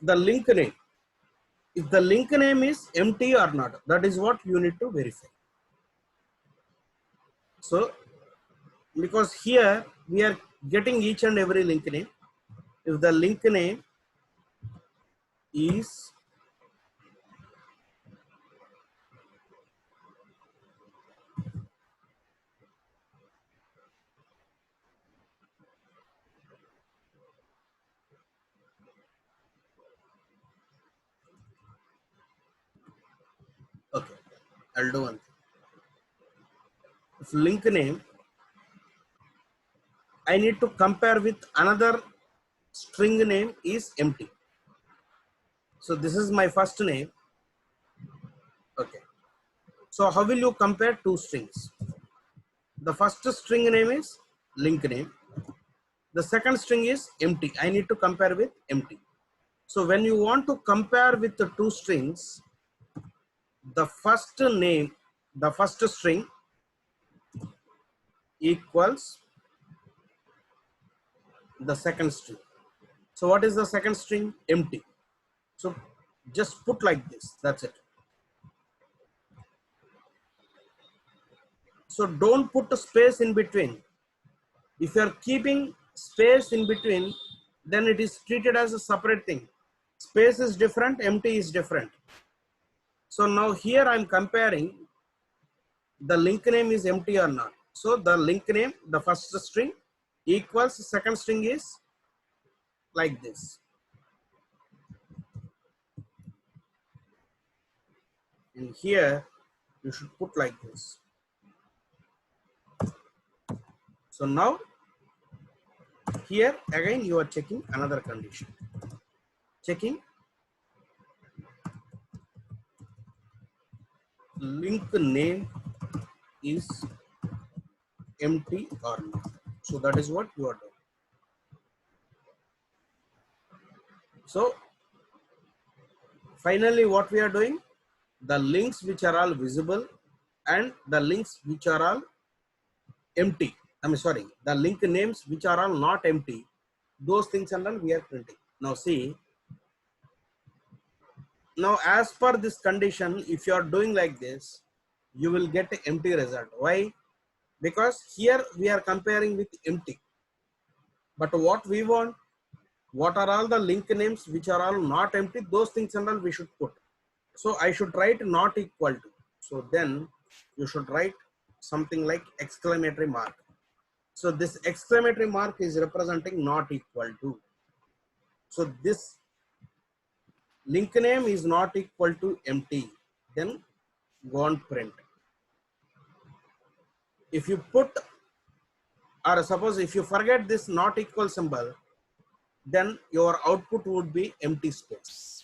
the link name. If the link name is empty or not, that is what you need to verify. So, because here we are getting each and every link name. If the link name is okay, I'll do one thing. If link name, I need to compare with another string name is empty. So this is my first name. Okay. So how will you compare two strings? The first string name is link name. The second string is empty. I need to compare with empty. So when you want to compare with the two strings, the first name, the first string equals the second string. So what is the second string? Empty. So just put like this. That's it. So don't put a space in between. If you are keeping space in between, then it is treated as a separate thing. Space is different, empty is different. So now here I'm comparing the link name is empty or not. So the link name, the first string equals second string is like this. And here you should put like this. So now here again you are checking another condition. Checking link name is empty or not. So that is what you are doing. So finally what we are doing, the links which are all visible and the links which are all empty, I'm sorry, the link names which are all not empty, those things and all we are printing. Now see, now as per this condition, if you are doing like this, you will get an empty result. Why? Because here we are comparing with empty. But what we want, what are all the link names which are all not empty, those things and all we should put. So I should write not equal to. So then you should write something like exclamatory mark. So this exclamatory mark is representing not equal to. So this link name is not equal to empty. Then go on print. If you put, or suppose if you forget this not equal symbol, then your output would be empty space.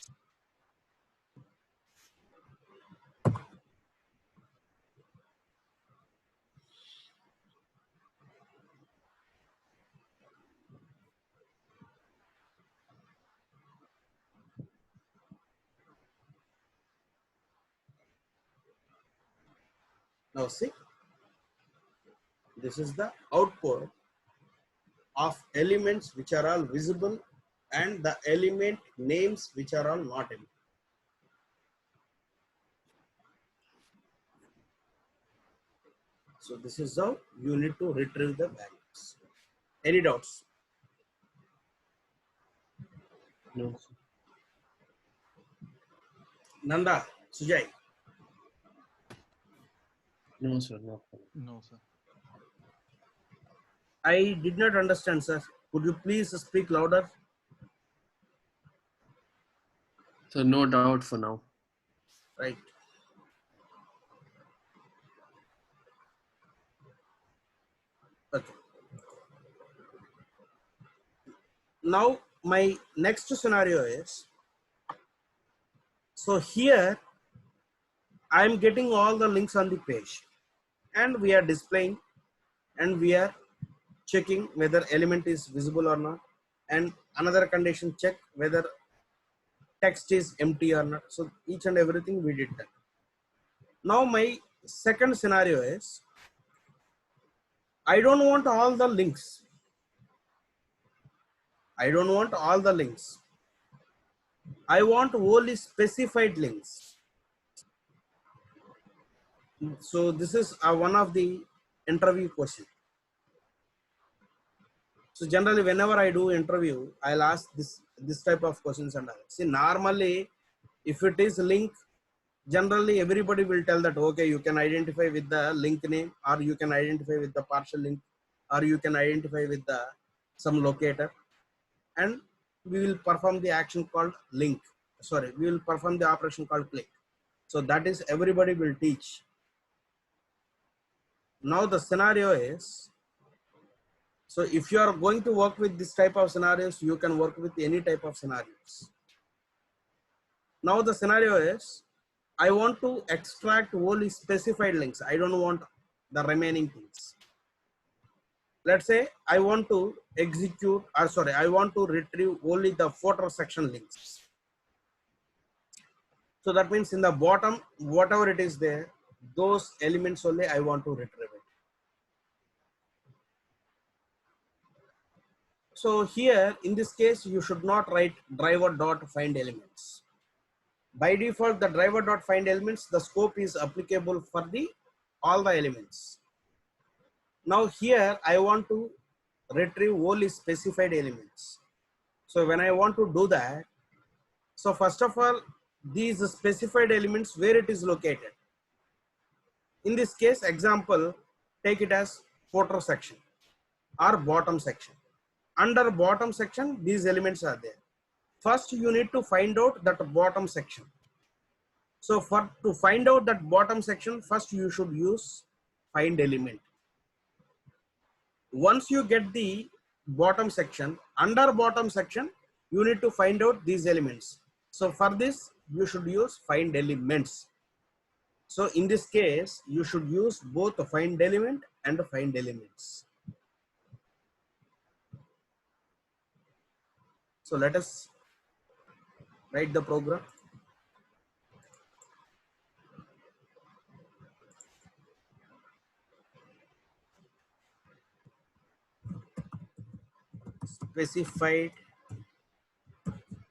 Now see, this is the output of elements which are all visible and the element names which are all not empty. So this is how you need to retrieve the values. Any doubts? No, sir. Nanda, Sujay. No, sir. No. No, sir. I did not understand, sir. Could you please speak louder? So no doubt for now. Right. Okay. Now my next scenario is, so here I am getting all the links on the page and we are displaying and we are checking whether element is visible or not, and another condition check whether text is empty or not. So each and everything we did that. Now my second scenario is, I don't want all the links. I don't want all the links. I want only specified links. So this is one of the interview question. So generally, whenever I do interview, I'll ask this type of questions and all. See, normally, if it is link, generally everybody will tell that okay, you can identify with the link name, or you can identify with the partial link, or you can identify with the some locator, and we will perform the action called link. Sorry, we will perform the operation called click. So that is everybody will teach. Now the scenario is, so if you are going to work with this type of scenarios, you can work with any type of scenarios. Now the scenario is, I want to extract only specified links. I don't want the remaining things. Let's say I want to execute, or sorry, I want to retrieve only the footer section links. So that means in the bottom, whatever it is there, those elements only I want to retrieve it. So here, in this case, you should not write driver.find elements. By default, the driver.find elements, the scope is applicable for the all the elements. Now here, I want to retrieve only specified elements. So when I want to do that, so first of all, these specified elements, where it is located. In this case, example, take it as footer section or bottom section. Under bottom section, these elements are there. First, you need to find out that bottom section. So to find out that bottom section, first you should use find element. Once you get the bottom section, under bottom section, you need to find out these elements. So for this, you should use find elements. So in this case, you should use both the find element and find elements. So let us write the program. Specified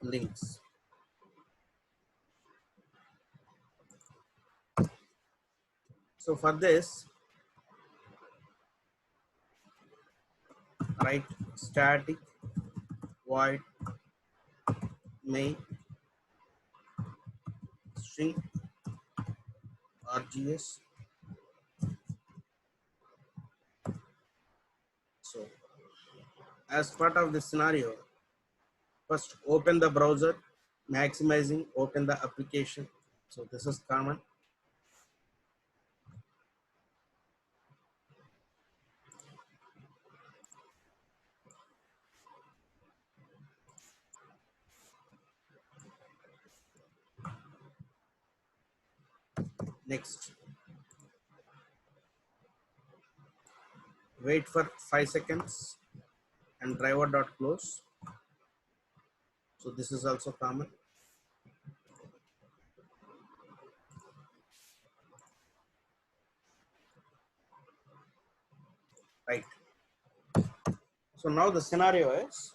links. So for this, write static void main string RGS. So as part of the scenario, first open the browser, maximizing, open the application. So this is common. Next, wait for 5 seconds and driver.close. So this is also common. Right. So now the scenario is,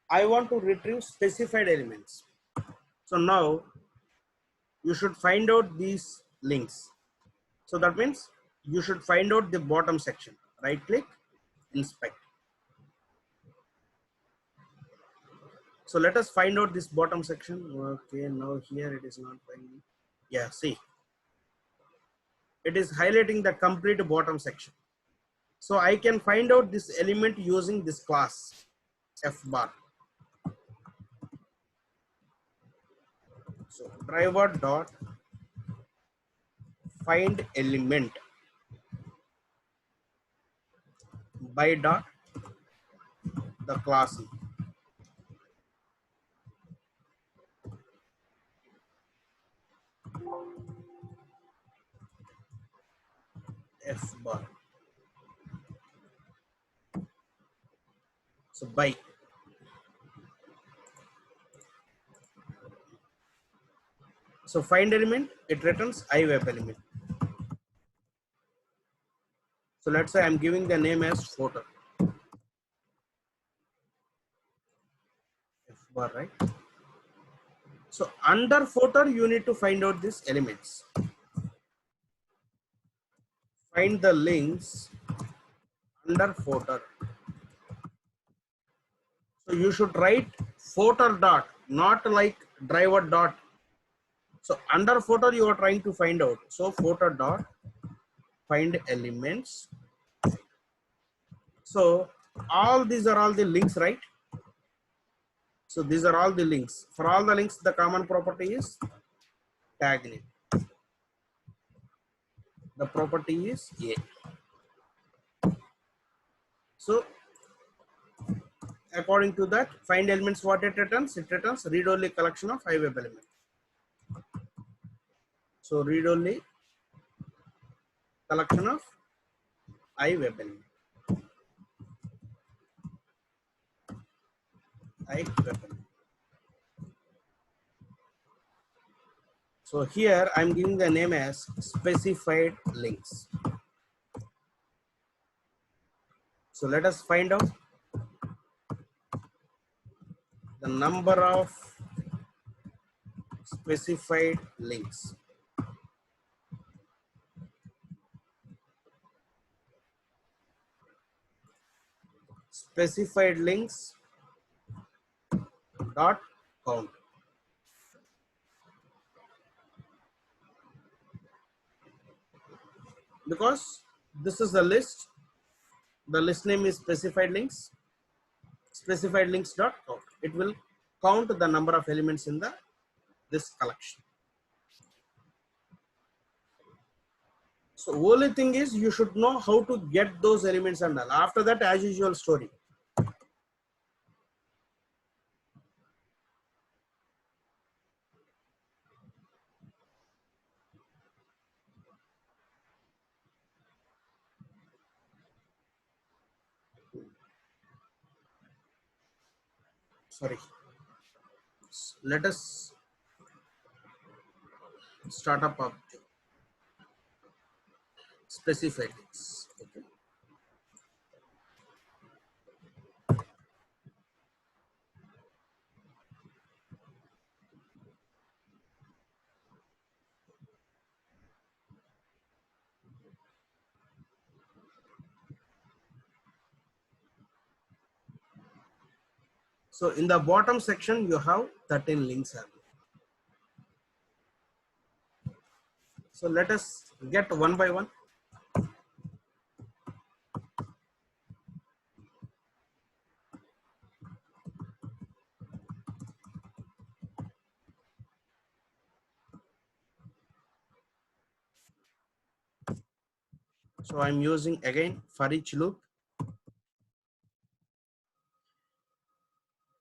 I want to retrieve specified elements. So now you should find out these links. So that means you should find out the bottom section. Right click, inspect. So let us find out this bottom section. Okay, now here it is not finding. Yeah, see, it is highlighting the complete bottom section. So I can find out this element using this class F bar. So driver dot find element by dot the class F bar. So by. So find element, it returns iWeb element. So let's say I'm giving the name as footer. F bar, right? So under footer, you need to find out these elements. Find the links under footer. So you should write footer dot, not like driver dot. So under footer, you are trying to find out. So footer dot find elements. So all these are all the links, right? So these are all the links. For all the links, the common property is tag name. The property is A. So according to that, find elements what it returns. It returns read-only collection of iWeb elements. So read-only collection of iWeb element. iWeb element. So here I'm giving the name as specified links. So let us find out the number of specified links. Specified links dot count. Because this is the list. The list name is specified links. Specified links dot count. It will count the number of elements in the this collection. So only thing is you should know how to get those elements and all. After that, as usual story. Sorry. Let us start up of specified links. Okay. So in the bottom section, you have 13 links. So let us get one by one. So I'm using again for each loop.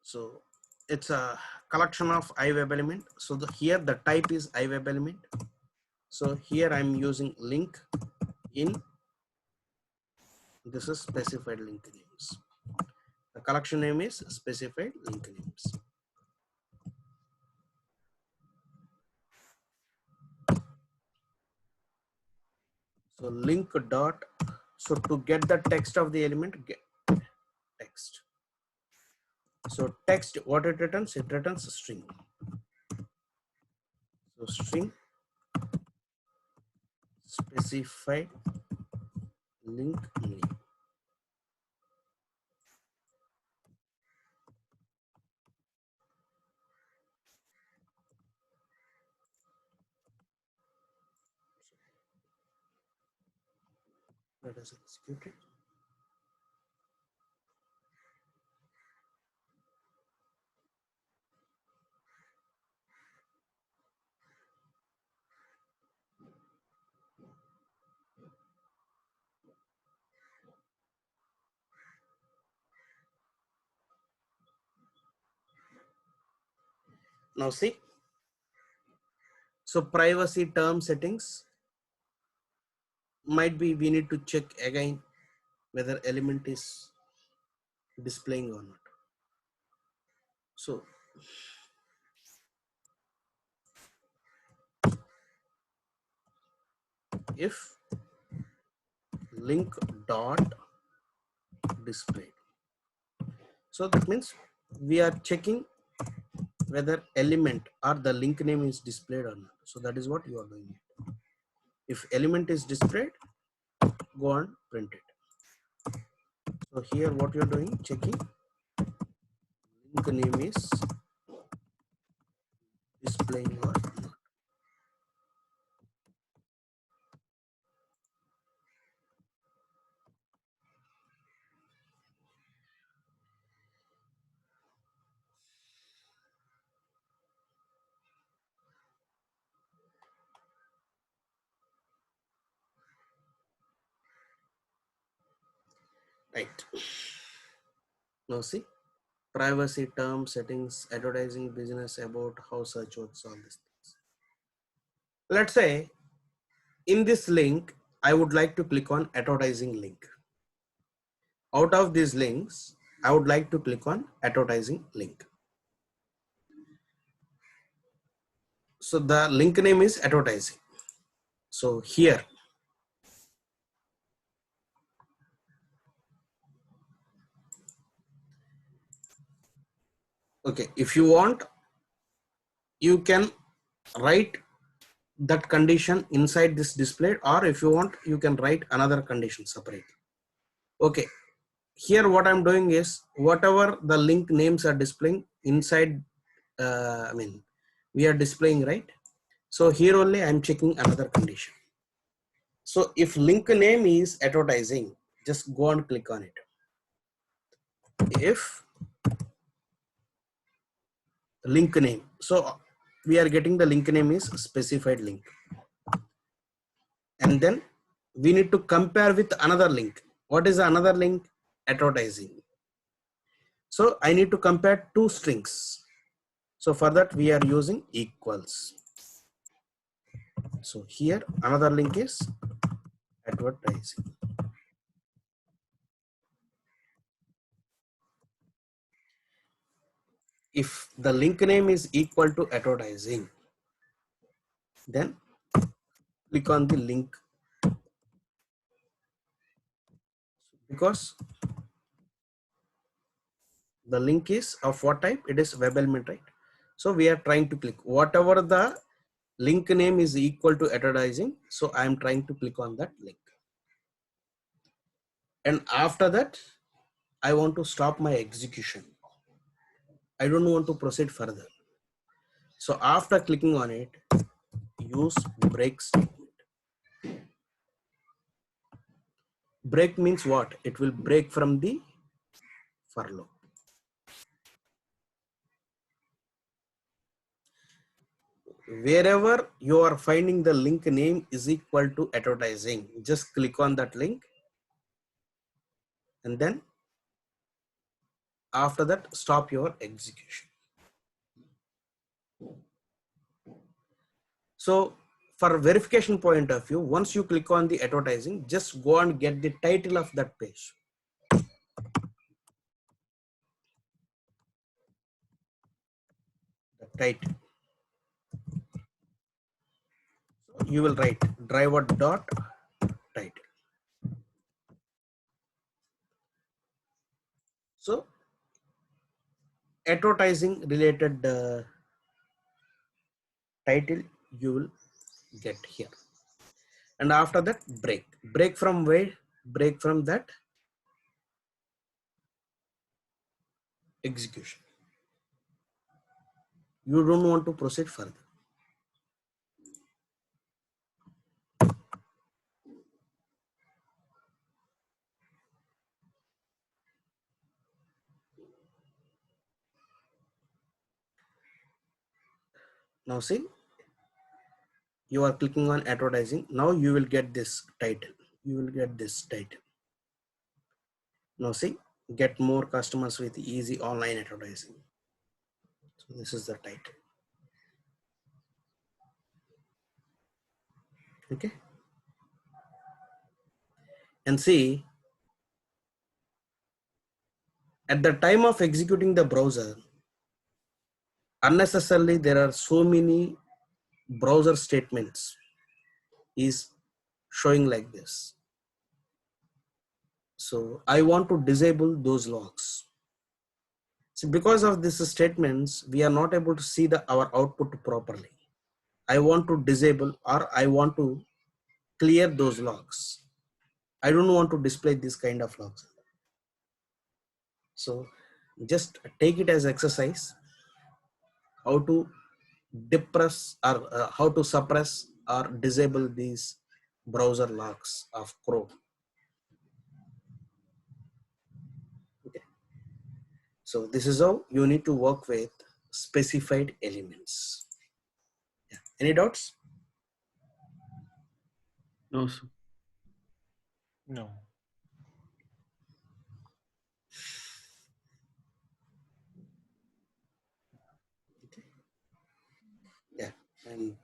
So it's a collection of iWeb element. So here the type is iWeb element. So here I'm using link in. This is specified link names. The collection name is specified link names. So link dot. So to get the text of the element, get text. So text, what it returns? It returns a string. So string specified link name. Let us execute it. Now see. So privacy term settings, might be we need to check again whether element is displaying or not. So if link dot display, so that means we are checking whether element or the link name is displayed or not. So that is what you are doing. If element is displayed, go and print it. So here what you are doing, checking link name is displaying or not. Right. Now see, privacy terms, settings, advertising, business, about, how search works, all these things. Let's say in this link, I would like to click on advertising link. Out of these links, I would like to click on advertising link. So the link name is advertising. So here, okay, if you want, you can write that condition inside this display, or if you want, you can write another condition separate. Okay, here what I'm doing is whatever the link names are displaying inside, we are displaying, right? So here only I'm checking another condition. So if link name is advertising, just go and click on it. If link name, so we are getting the link name is specified link, and then we need to compare with another link. What is another link? Advertising. So I need to compare two strings. So for that we are using equals. So here another link is advertising. If the link name is equal to advertising, then click on the link, because the link is of what type? It is web element, right? So we are trying to click whatever the link name is equal to advertising. So I am trying to click on that link. And after that, I want to stop my execution. I don't want to proceed further. So after clicking on it, use break statement. Break means what? It will break from the for loop. Wherever you are finding the link name is equal to advertising, just click on that link, and then after that stop your execution. So for verification point of view, once you click on the advertising, just go and get the title of that page. The title. So you will write driver dot title. So advertising related title you will get here. And after that, break from where? Break from that execution. You don't want to proceed further. Now see, you are clicking on advertising. Now you will get this title. You will get this title. Now see, get more customers with easy online advertising. So this is the title. Okay. And see, at the time of executing the browser, unnecessarily there are so many browser statements is showing like this. So I want to disable those logs. So because of these statements, we are not able to see our output properly. I want to disable or I want to clear those logs. I don't want to display this kind of logs. So just take it as exercise how to depress or how to suppress or disable these browser logs of Chrome. Okay. So this is how you need to work with specified elements. Yeah. Any doubts? No, sir. No. Yeah. And